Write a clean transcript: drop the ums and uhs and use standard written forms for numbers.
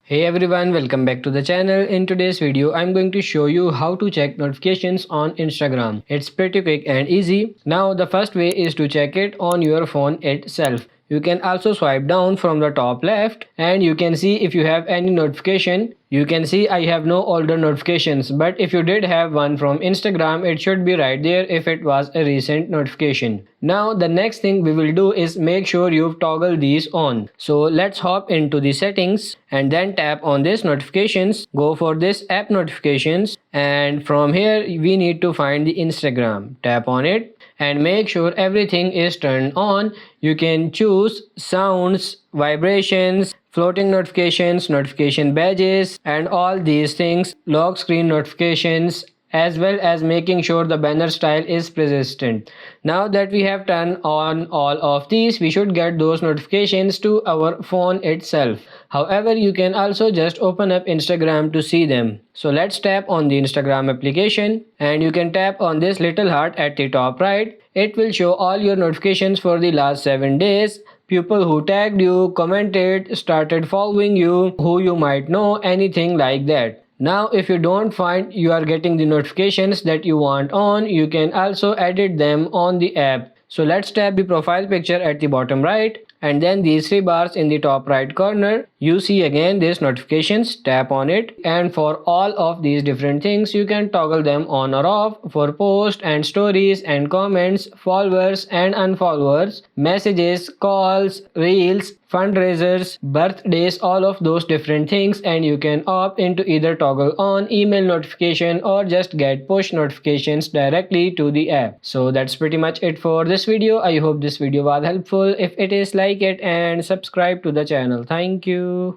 Hey everyone, welcome back to the channel. In today's video, I'm going to show you how to check notifications on Instagram. It's pretty quick and easy. Now, the first way is to check it on your phone itself. You can also swipe down from the top left and you can see if you have any notification. You can see I have no older notifications, but if you did have one from Instagram, it should be right there if it was a recent notification. Now the next thing we will do is make sure you've toggled these on. So let's hop into the settings and then tap on this notifications. Go for this app notifications and from here we need to find the Instagram. Tap on it and make sure everything is turned on. You can choose sounds, vibrations, floating notifications, notification badges, and all these things, lock screen notifications, as well as making sure the banner style is persistent. Now that we have turned on all of these, we should get those notifications to our phone itself. However, you can also just open up Instagram to see them. So let's tap on the Instagram application and you can tap on this little heart at the top right. It will show all your notifications for the last 7 days. People who tagged you, commented, started following you, who you might know, anything like that. Now if you don't find you are getting the notifications that you want on, you can also edit them on the app. So let's tap the profile picture at the bottom right and then these three bars in the top right corner. You see again this notifications, tap on it and for all of these different things you can toggle them on or off for posts and stories and comments, followers and unfollowers, messages, calls, reels, fundraisers, birthdays, all of those different things, and you can opt into either toggle on email notification or just get push notifications directly to the app. So that's pretty much it for this video. I hope this video was helpful. If it is, like it and subscribe to the channel. Thank you.